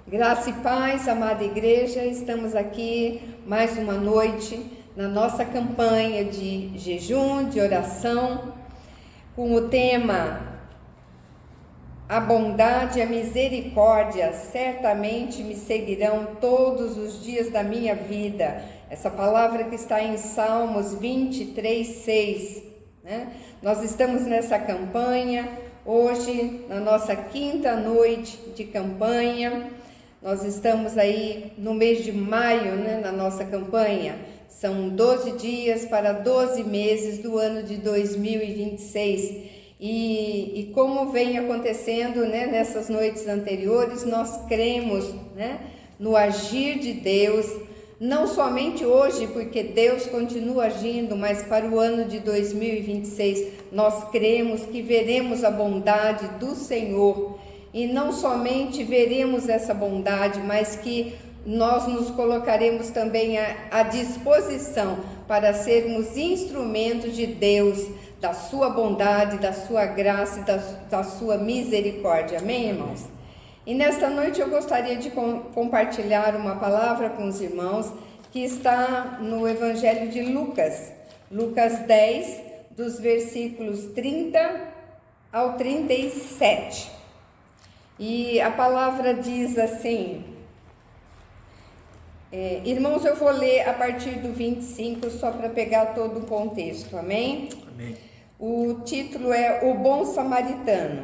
Graça e paz, amada igreja, estamos aqui mais uma noite na nossa campanha de jejum, de oração, com o tema A bondade e a misericórdia certamente me seguirão todos os dias da minha vida. Essa palavra que está em Salmos 23:6, né? Nós estamos nessa campanha, hoje na nossa quinta noite de campanha. Nós estamos aí no mês de maio, né, na nossa campanha. São 12 dias para 12 meses do ano de 2026. E como vem acontecendo, né, nessas noites anteriores, nós cremos, né, no agir de Deus, não somente hoje, porque Deus continua agindo, mas para o ano de 2026, nós cremos que veremos a bondade do Senhor. E não somente veremos essa bondade, mas que nós nos colocaremos também à disposição para sermos instrumentos de Deus, da sua bondade, da sua graça e da sua misericórdia. Amém, irmãos? E nesta noite eu gostaria de compartilhar uma palavra com os irmãos que está no Evangelho de Lucas, Lucas 10, dos versículos 30 ao 37. E a palavra diz assim, irmãos, eu vou ler a partir do 25, só para pegar todo o contexto, amém? Amém. O título é O Bom Samaritano.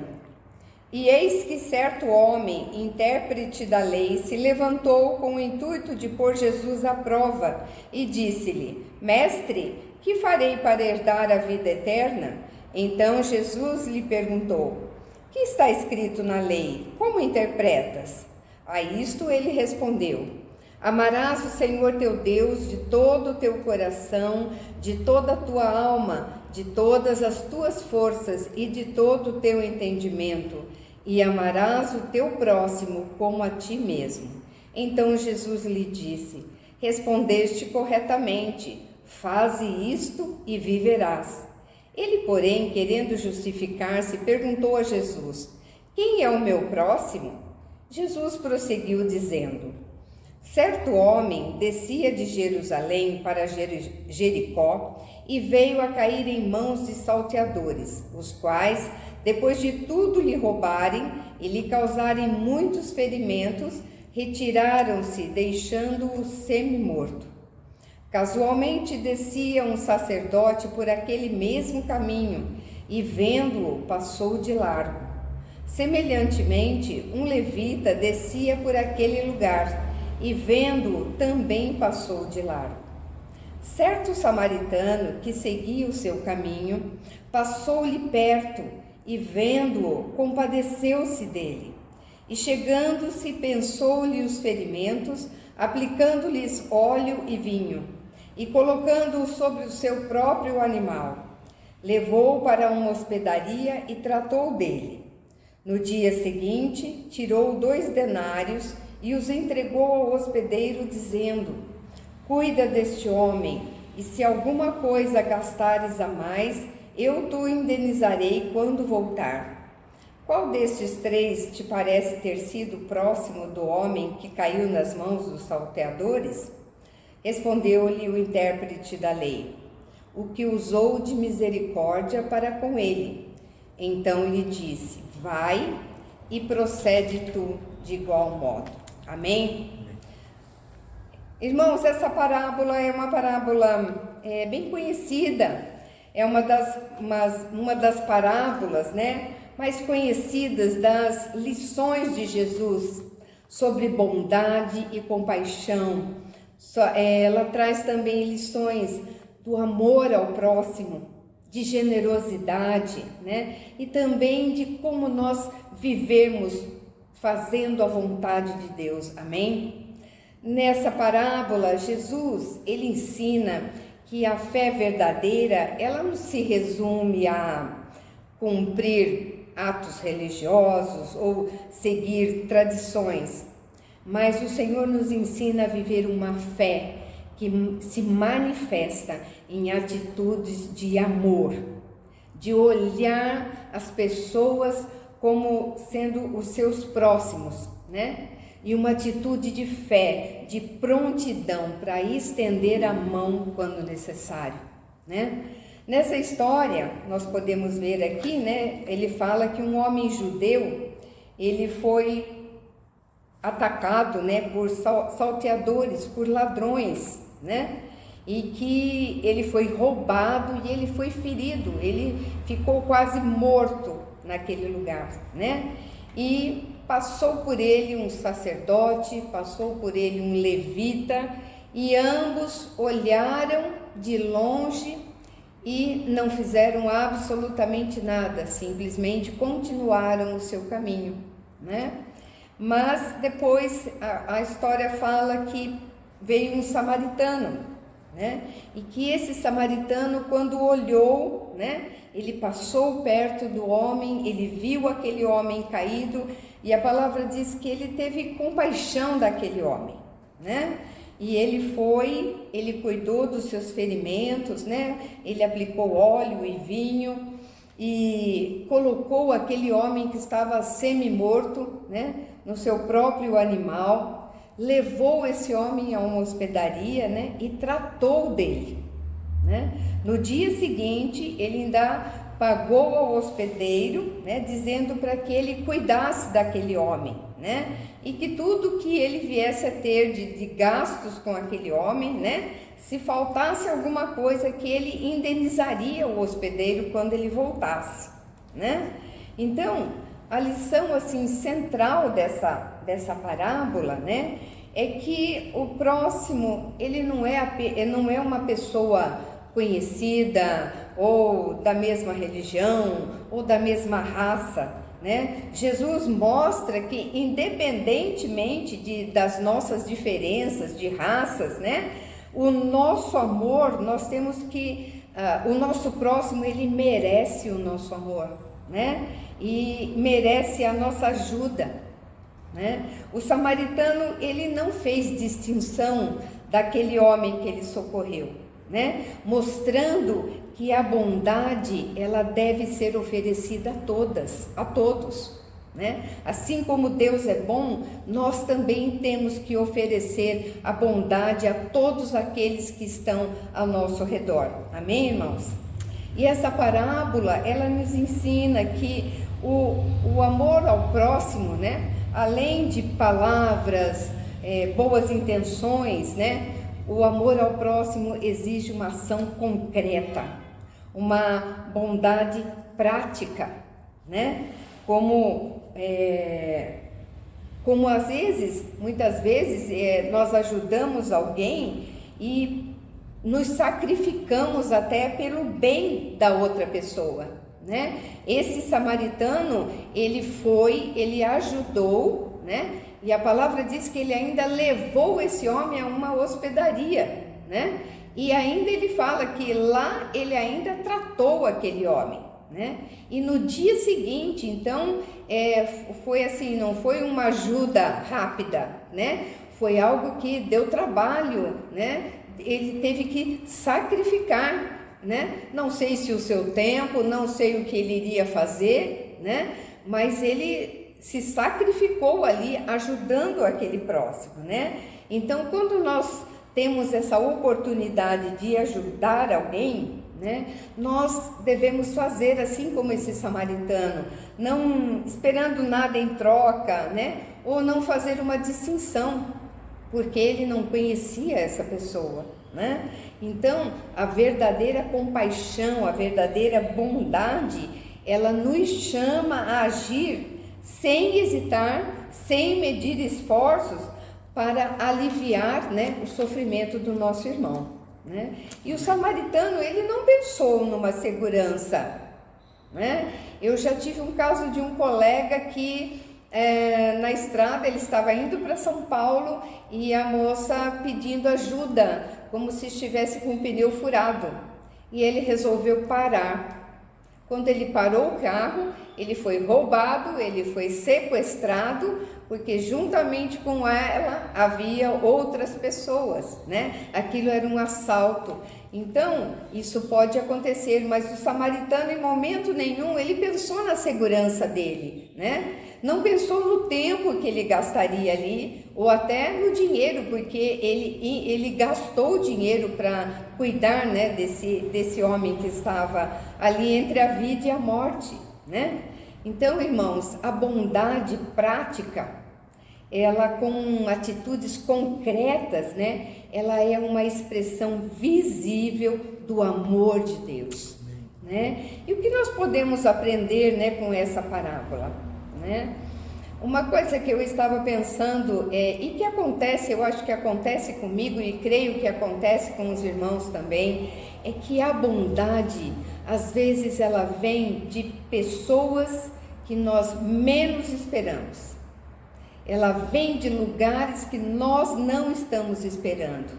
E eis que certo homem, intérprete da lei, se levantou com o intuito de pôr Jesus à prova e disse-lhe: Mestre, que farei para herdar a vida eterna? Então Jesus lhe perguntou: que está escrito na lei? Como interpretas? A isto ele respondeu: Amarás o Senhor teu Deus de todo o teu coração, de toda a tua alma, de todas as tuas forças e de todo o teu entendimento, e amarás o teu próximo como a ti mesmo. Então Jesus lhe disse: Respondeste corretamente, faze isto e viverás. Ele, porém, querendo justificar-se, perguntou a Jesus: Quem é o meu próximo? Jesus prosseguiu dizendo: Certo homem descia de Jerusalém para Jericó e veio a cair em mãos de salteadores, os quais, depois de tudo lhe roubarem e lhe causarem muitos ferimentos, retiraram-se, deixando-o semi-morto. Casualmente descia um sacerdote por aquele mesmo caminho e, vendo-o, passou de largo. Semelhantemente, um levita descia por aquele lugar e, vendo-o, também passou de largo. Certo samaritano que seguia o seu caminho passou-lhe perto e, vendo-o, compadeceu-se dele. E, chegando-se, pensou-lhe os ferimentos, aplicando-lhes óleo e vinho, e colocando-o sobre o seu próprio animal, levou-o para uma hospedaria e tratou dele. No dia seguinte, tirou 2 denários e os entregou ao hospedeiro, dizendo: Cuida deste homem, e se alguma coisa gastares a mais, eu te indenizarei quando voltar. Qual destes 3 te parece ter sido próximo do homem que caiu nas mãos dos salteadores? Respondeu-lhe o intérprete da lei: O que usou de misericórdia para com ele. Então lhe disse: Vai e procede tu de igual modo. Amém? Irmãos, essa parábola é uma parábola bem conhecida. É uma das parábolas, né, mais conhecidas das lições de Jesus sobre bondade e compaixão. Ela traz também lições do amor ao próximo, de generosidade, né? E também de como nós vivemos fazendo a vontade de Deus. Amém? Nessa parábola, Jesus, ele ensina que a fé verdadeira, ela não se resume a cumprir atos religiosos ou seguir tradições, mas o Senhor nos ensina a viver uma fé que se manifesta em atitudes de amor, de olhar as pessoas como sendo os seus próximos, né? e uma atitude de fé, de prontidão para estender a mão quando necessário, né? Nessa história, nós podemos ver aqui, né? Ele fala que um homem judeu, ele foi atacado, né, por salteadores, por ladrões, né? E que ele foi roubado e ele foi ferido, ele ficou quase morto naquele lugar, né? E passou por ele um sacerdote, passou por ele um levita, e ambos olharam de longe e não fizeram absolutamente nada, simplesmente continuaram o seu caminho, né? Mas depois a história fala que veio um samaritano, né? E que esse samaritano, quando olhou, né, ele passou perto do homem, ele viu aquele homem caído, e a palavra diz que ele teve compaixão daquele homem, né? E ele cuidou dos seus ferimentos, né? Ele aplicou óleo e vinho e colocou aquele homem que estava semi-morto, né, no seu próprio animal, levou esse homem a uma hospedaria, né, e tratou dele, né? No dia seguinte, ele ainda pagou ao hospedeiro, né, dizendo para que ele cuidasse daquele homem, né, e que tudo que ele viesse a ter de gastos com aquele homem, né, se faltasse alguma coisa, que ele indenizaria o hospedeiro quando ele voltasse, né? Então, a lição assim central dessa parábola, né, é que o próximo, ele não é uma pessoa conhecida ou da mesma religião ou da mesma raça, né? Jesus mostra que independentemente das nossas diferenças de raças, né, o nosso amor, nós temos que, o nosso próximo, ele merece o nosso amor, né? E merece a nossa ajuda, né? O samaritano, ele não fez distinção daquele homem que ele socorreu, né? Mostrando que a bondade, ela deve ser oferecida a todos, né? Assim como Deus é bom, nós também temos que oferecer a bondade a todos aqueles que estão ao nosso redor. Amém, irmãos? E essa parábola, ela nos ensina que o amor ao próximo, né, além de palavras, boas intenções, né, o amor ao próximo exige uma ação concreta, uma bondade prática, né? Como muitas vezes nós ajudamos alguém e nos sacrificamos até pelo bem da outra pessoa, né? Esse samaritano, ele ajudou, né? E a palavra diz que ele ainda levou esse homem a uma hospedaria, né? E ainda ele fala que lá ele ainda tratou aquele homem, né? E no dia seguinte, então, foi assim, não foi uma ajuda rápida, né? Foi algo que deu trabalho, né? Ele teve que sacrificar, né? Não sei se o seu tempo, não sei o que ele iria fazer, né? Mas ele se sacrificou ali ajudando aquele próximo, né? Então, quando nós temos essa oportunidade de ajudar alguém, né, nós devemos fazer assim como esse samaritano, não esperando nada em troca, né? Ou não fazer uma distinção, porque ele não conhecia essa pessoa, né? Então, a verdadeira compaixão, a verdadeira bondade, ela nos chama a agir sem hesitar, sem medir esforços para aliviar, né, o sofrimento do nosso irmão, né? E o samaritano, ele não pensou numa segurança, né? Eu já tive um caso de um colega que na estrada ele estava indo para São Paulo e a moça pedindo ajuda, como se estivesse com o pneu furado, e ele resolveu parar. Quando ele parou o carro, ele foi roubado, ele foi sequestrado, porque juntamente com ela havia outras pessoas, né? Aquilo era um assalto. Então, isso pode acontecer, mas o samaritano, em momento nenhum, ele pensou na segurança dele, né? Não pensou no tempo que ele gastaria ali, ou até no dinheiro, porque ele gastou dinheiro para cuidar, né, desse homem que estava ali entre a vida e a morte, né? Então, irmãos, a bondade prática, ela com atitudes concretas, né, ela é uma expressão visível do amor de Deus, né? E o que nós podemos aprender, né, com essa parábola, né? Uma coisa que eu estava pensando e que acontece, eu acho que acontece comigo e creio que acontece com os irmãos também, é que a bondade, às vezes, ela vem de pessoas que nós menos esperamos. Ela vem de lugares que nós não estamos esperando.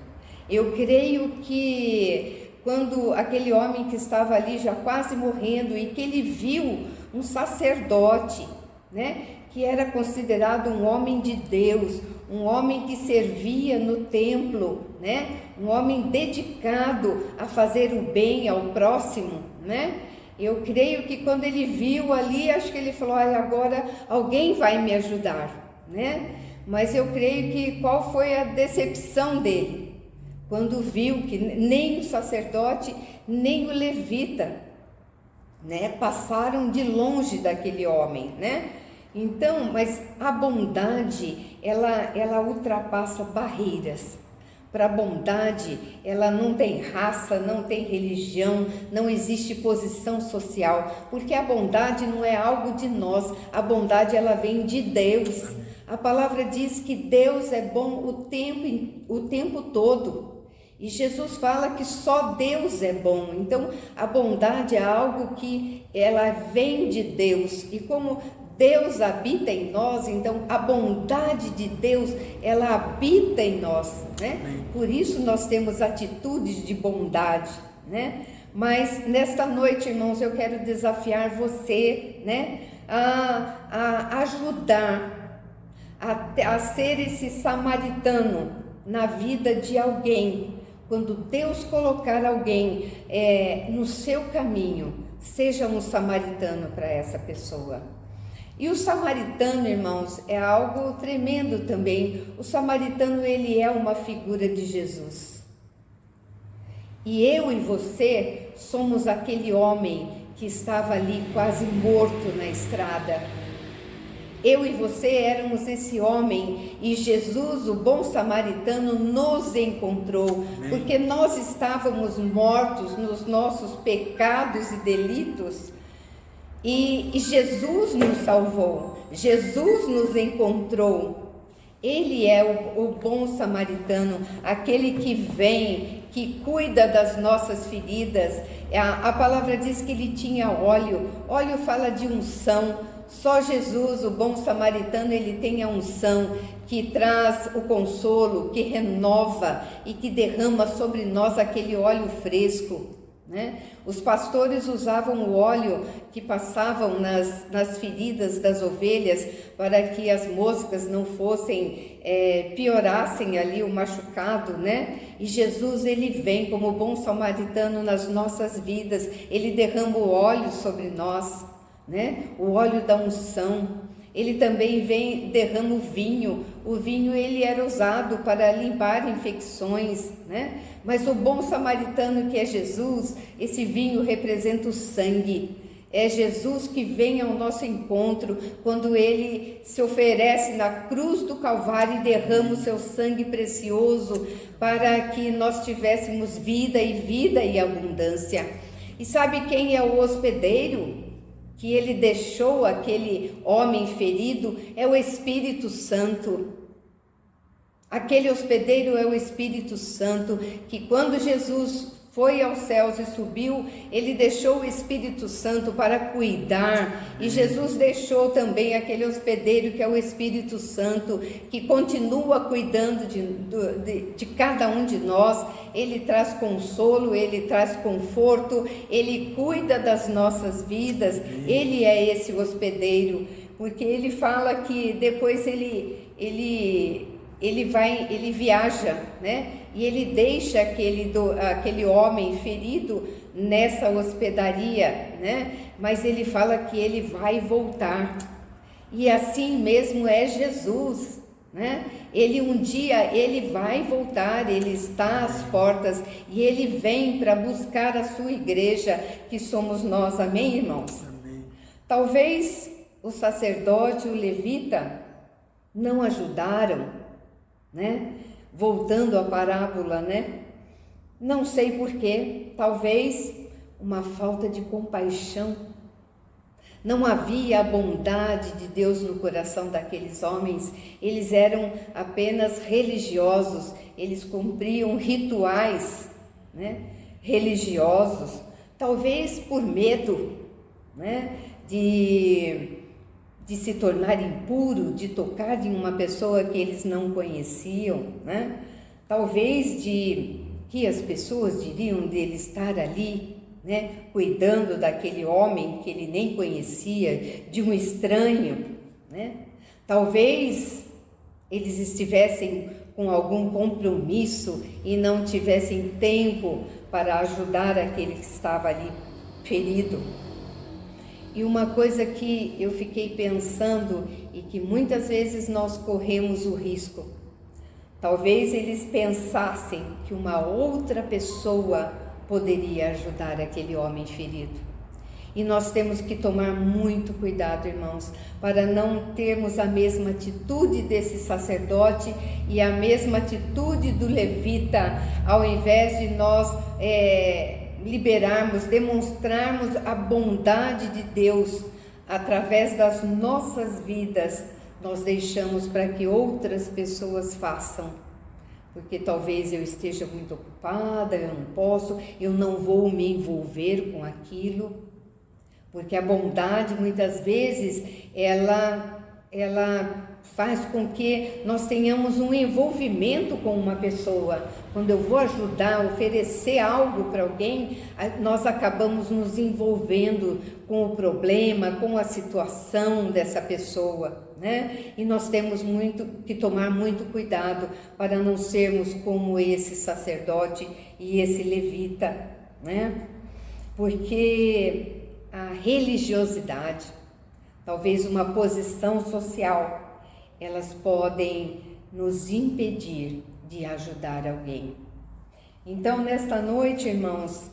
Eu creio que quando aquele homem que estava ali já quase morrendo e que ele viu um sacerdote, né, que era considerado um homem de Deus, um homem que servia no templo, né, um homem dedicado a fazer o bem ao próximo, né? Eu creio que quando ele viu ali, acho que ele falou: agora alguém vai me ajudar, né? Mas eu creio que qual foi a decepção dele? Quando viu que nem o sacerdote, nem o levita, né, passaram de longe daquele homem, né? Então, mas a bondade, ela ultrapassa barreiras. Para a bondade, ela não tem raça, não tem religião, não existe posição social, porque a bondade não é algo de nós, a bondade ela vem de Deus. A palavra diz que Deus é bom o tempo todo. E Jesus fala que só Deus é bom. Então, a bondade é algo que ela vem de Deus. E como Deus habita em nós, então a bondade de Deus, ela habita em nós, né? Por isso nós temos atitudes de bondade, né? Mas nesta noite, irmãos, eu quero desafiar você, né, a ajudar, a ser esse samaritano na vida de alguém. Quando Deus colocar alguém no seu caminho, seja um samaritano para essa pessoa. E o samaritano, irmãos, é algo tremendo também. O samaritano, ele é uma figura de Jesus. E eu e você somos aquele homem que estava ali quase morto na estrada. Eu e você éramos esse homem e Jesus, o bom samaritano, nos encontrou. Amém. Porque nós estávamos mortos nos nossos pecados e delitos. E Jesus nos salvou, Jesus nos encontrou. Ele é o bom samaritano, aquele que vem, que cuida das nossas feridas. A palavra diz que ele tinha óleo, óleo fala de unção. Só Jesus, o bom samaritano, ele tem a unção que traz o consolo, que renova e que derrama sobre nós aquele óleo fresco, né? Os pastores usavam o óleo que passavam nas feridas das ovelhas para que as moscas não piorassem ali o machucado, né? E Jesus, ele vem como bom samaritano nas nossas vidas, ele derrama o óleo sobre nós, né? O óleo da unção. Ele também derrama o vinho. O vinho, ele era usado para limpar infecções, né? Mas o bom samaritano, que é Jesus, esse vinho representa o sangue. É Jesus que vem ao nosso encontro quando ele se oferece na cruz do Calvário e derrama o seu sangue precioso para que nós tivéssemos vida e abundância. E sabe quem é o hospedeiro que ele deixou aquele homem ferido? É o Espírito Santo. Aquele hospedeiro é o Espírito Santo, que quando Jesus foi aos céus e subiu, ele deixou o Espírito Santo para cuidar, e Jesus deixou também aquele hospedeiro que é o Espírito Santo, que continua cuidando de cada um de nós. Ele traz consolo, ele traz conforto, ele cuida das nossas vidas. Ele é esse hospedeiro, porque ele fala que depois ele viaja, né? E ele deixa aquele homem ferido nessa hospedaria, né? Mas ele fala que ele vai voltar. E assim mesmo é Jesus, né? Ele um dia, ele vai voltar, ele está às portas e ele vem para buscar a sua igreja, que somos nós, amém, irmãos? Amém. Talvez o sacerdote, o levita, não ajudaram, né? Voltando à parábola, né? Não sei porquê, talvez uma falta de compaixão. Não havia a bondade de Deus no coração daqueles homens, eles eram apenas religiosos, eles cumpriam rituais, né, religiosos, talvez por medo, né, de se tornar impuro, de tocar em uma pessoa que eles não conheciam, né, talvez de que as pessoas diriam dele estar ali, né, cuidando daquele homem que ele nem conhecia, de um estranho, né? Talvez eles estivessem com algum compromisso e não tivessem tempo para ajudar aquele que estava ali ferido. E uma coisa que eu fiquei pensando e que muitas vezes nós corremos o risco, talvez eles pensassem que uma outra pessoa poderia ajudar aquele homem ferido. E nós temos que tomar muito cuidado, irmãos, para não termos a mesma atitude desse sacerdote e a mesma atitude do levita, ao invés de nós liberarmos, demonstrarmos a bondade de Deus através das nossas vidas, nós deixamos para que outras pessoas façam. Porque talvez eu esteja muito ocupada, eu não posso, eu não vou me envolver com aquilo, porque a bondade muitas vezes ela faz com que nós tenhamos um envolvimento com uma pessoa. Quando eu vou ajudar, oferecer algo para alguém, nós acabamos nos envolvendo com o problema, com a situação dessa pessoa, né? E nós temos que tomar muito cuidado para não sermos como esse sacerdote e esse levita, né? Porque a religiosidade, talvez uma posição social, elas podem nos impedir de ajudar alguém. Então, nesta noite, irmãos,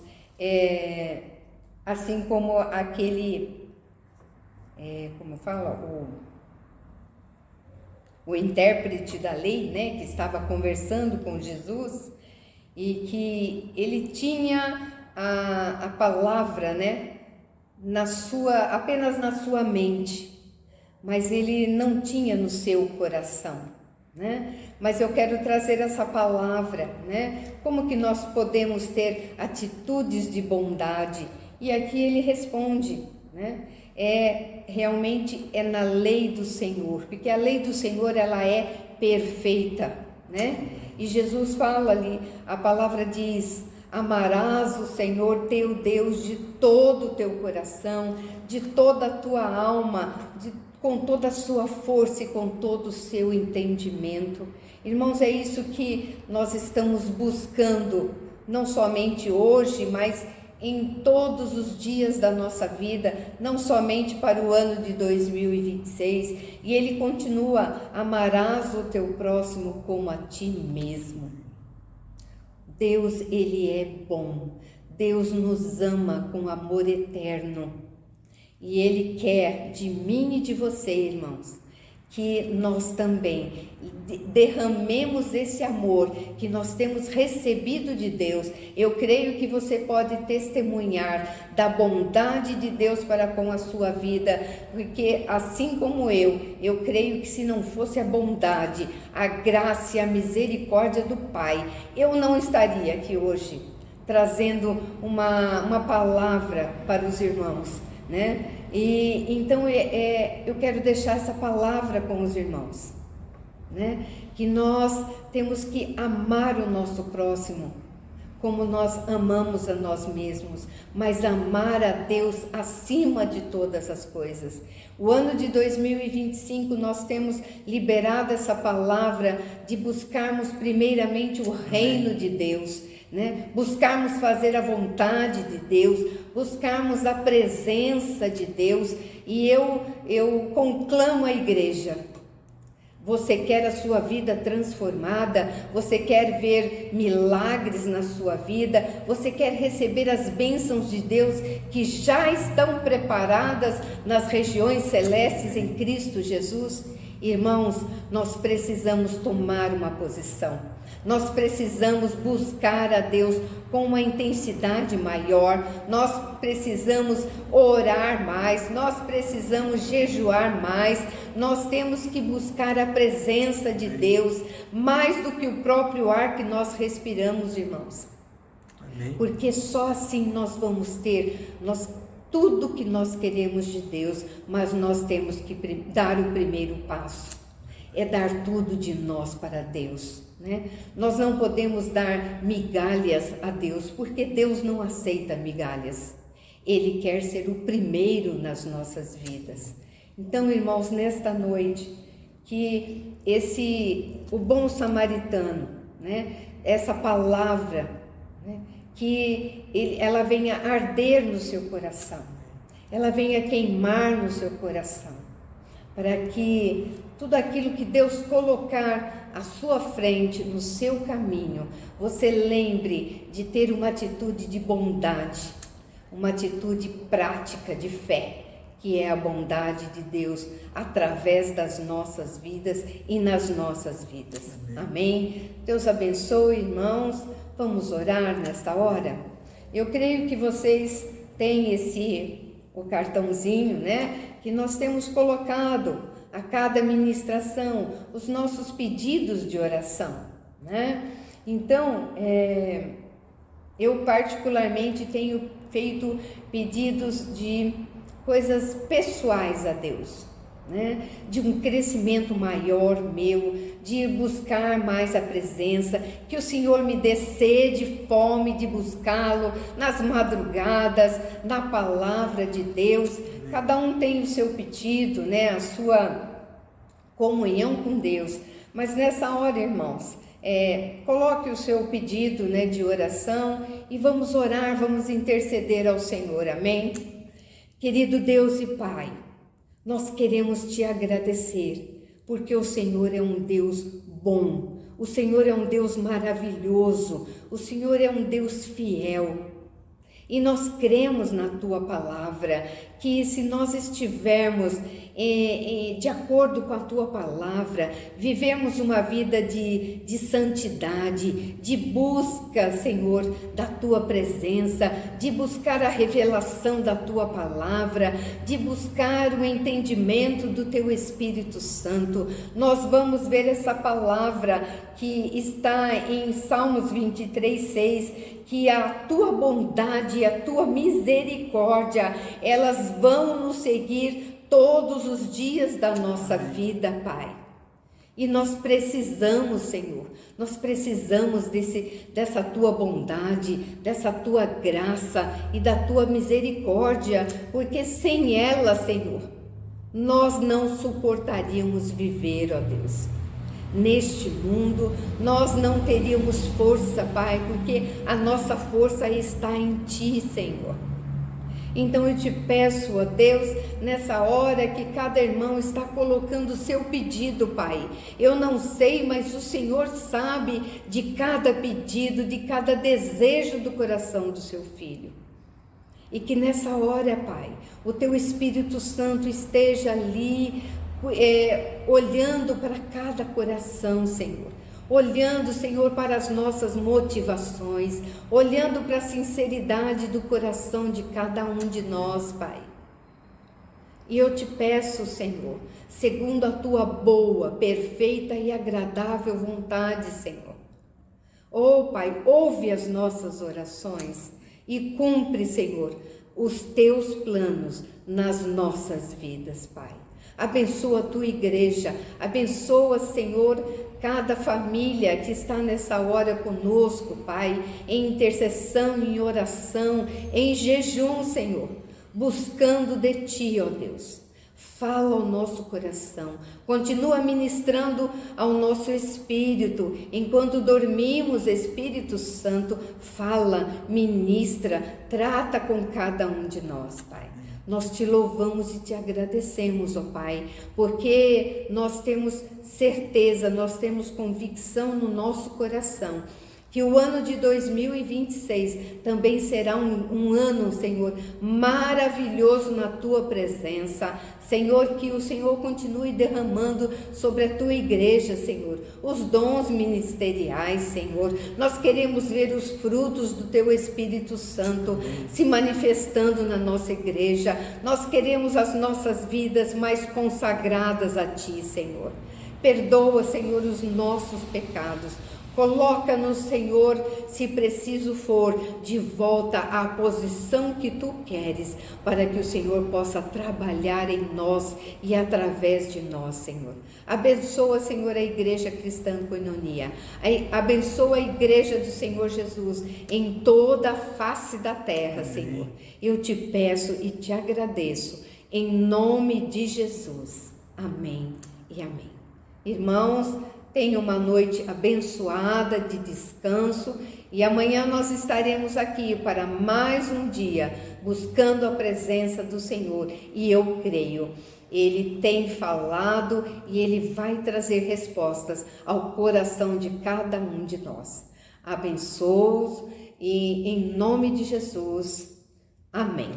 assim como aquele, como fala, o intérprete da lei, né, que estava conversando com Jesus e que ele tinha a palavra, né, apenas na sua mente, mas ele não tinha no seu coração, né? Mas eu quero trazer essa palavra, né? Como que nós podemos ter atitudes de bondade? E aqui ele responde, né? Realmente é na lei do Senhor, porque a lei do Senhor ela é perfeita, né? E Jesus fala ali, a palavra diz: amarás o Senhor teu Deus de todo o teu coração, de toda a tua alma, com toda a sua força e com todo o seu entendimento. Irmãos, é isso que nós estamos buscando, não somente hoje, mas em todos os dias da nossa vida, não somente para o ano de 2026. E ele continua: amarás o teu próximo como a ti mesmo. Deus, ele é bom, Deus nos ama com amor eterno e ele quer de mim e de você, irmãos, que nós também derramemos esse amor que nós temos recebido de Deus. Eu creio que você pode testemunhar da bondade de Deus para com a sua vida, porque assim como eu creio que se não fosse a bondade, a graça e a misericórdia do Pai, eu não estaria aqui hoje trazendo uma palavra para os irmãos, né? E então eu quero deixar essa palavra com os irmãos, né? Que nós temos que amar o nosso próximo como nós amamos a nós mesmos, mas amar a Deus acima de todas as coisas. O ano de 2025 nós temos liberado essa palavra de buscarmos primeiramente o reino de Deus, né? Buscarmos fazer a vontade de Deus, buscarmos a presença de Deus. E eu conclamo a igreja: você quer a sua vida transformada? Você quer ver milagres na sua vida? Você quer receber as bênçãos de Deus que já estão preparadas nas regiões celestes em Cristo Jesus? Irmãos, nós precisamos tomar uma posição. Nós precisamos buscar a Deus com uma intensidade maior. Nós precisamos orar mais. Nós precisamos jejuar mais. Nós temos que buscar a presença de Deus mais do que o próprio ar que nós respiramos, irmãos. Amém. Porque só assim nós vamos ter tudo que nós queremos de Deus, mas nós temos que dar o primeiro passo. É dar tudo de nós para Deus, né? Nós não podemos dar migalhas a Deus, porque Deus não aceita migalhas. Ele quer ser o primeiro nas nossas vidas. Então, irmãos, nesta noite, que o bom samaritano, né? Essa palavra, né? Ela venha arder no seu coração, ela venha queimar no seu coração, para que tudo aquilo que Deus colocar à sua frente, no seu caminho, você lembre de ter uma atitude de bondade, uma atitude prática de fé, que é a bondade de Deus através das nossas vidas e nas nossas vidas. Amém? Deus abençoe, irmãos. Vamos orar nesta hora? Eu creio que vocês têm o cartãozinho, né? Que nós temos colocado a cada ministração os nossos pedidos de oração, né? Então, eu particularmente tenho feito pedidos de coisas pessoais a Deus, né? De um crescimento maior meu, de buscar mais a presença, que o Senhor me dê sede, fome de buscá-lo nas madrugadas, na palavra de Deus. Cada um tem o seu pedido, né? A sua comunhão com Deus. Mas nessa hora, irmãos, coloque o seu pedido, né, de oração e vamos orar, vamos interceder ao Senhor. Amém? Querido Deus e Pai, nós queremos te agradecer, porque o Senhor é um Deus bom, o Senhor é um Deus maravilhoso, o Senhor é um Deus fiel. E nós cremos na Tua palavra, que se nós estivermos de acordo com a Tua palavra, vivemos uma vida de santidade, de busca, Senhor, da Tua presença, de buscar a revelação da Tua palavra, de buscar o entendimento do Teu Espírito Santo, nós vamos ver essa palavra que está em Salmos 23:6, que a Tua bondade e a Tua misericórdia, elas vão nos seguir todos os dias da nossa vida, Pai. E nós precisamos, Senhor, nós precisamos dessa Tua bondade, dessa Tua graça e da Tua misericórdia, porque sem ela, Senhor, nós não suportaríamos viver, ó Deus. Neste mundo, nós não teríamos força, Pai, porque a nossa força está em Ti, Senhor. Então eu te peço, ó Deus, nessa hora que cada irmão está colocando o seu pedido, Pai. Eu não sei, mas o Senhor sabe de cada pedido, de cada desejo do coração do seu filho. E que nessa hora, Pai, o Teu Espírito Santo esteja ali, olhando para cada coração, Senhor, olhando, Senhor, para as nossas motivações, olhando para a sinceridade do coração de cada um de nós, Pai. E eu te peço, Senhor, segundo a Tua boa, perfeita e agradável vontade, Senhor. Oh, Pai, ouve as nossas orações e cumpre, Senhor, os Teus planos nas nossas vidas, Pai. Abençoa a Tua igreja, abençoa, Senhor, cada família que está nessa hora conosco, Pai, em intercessão, em oração, em jejum, Senhor, buscando de Ti, ó Deus. Fala ao nosso coração, continua ministrando ao nosso espírito. Enquanto dormimos, Espírito Santo, fala, ministra, trata com cada um de nós, Pai. Nós te louvamos e te agradecemos, ó Pai, porque nós temos certeza, nós temos convicção no nosso coração que o ano de 2026 também será um ano, Senhor, maravilhoso na Tua presença. Senhor, que o Senhor continue derramando sobre a Tua igreja, Senhor, os dons ministeriais, Senhor. Nós queremos ver os frutos do Teu Espírito Santo se manifestando na nossa igreja. Nós queremos as nossas vidas mais consagradas a Ti, Senhor. Perdoa, Senhor, os nossos pecados. Coloca-nos, Senhor, se preciso for, de volta à posição que Tu queres, para que o Senhor possa trabalhar em nós e através de nós, Senhor. Abençoa, Senhor, a Igreja Cristã Koinonia. Abençoa a Igreja do Senhor Jesus em toda a face da terra, Senhor. Eu te peço e te agradeço, em nome de Jesus. Amém e amém. Irmãos, tenha uma noite abençoada de descanso e amanhã nós estaremos aqui para mais um dia buscando a presença do Senhor, e eu creio, Ele tem falado e Ele vai trazer respostas ao coração de cada um de nós. Abençoo-os e em nome de Jesus, amém.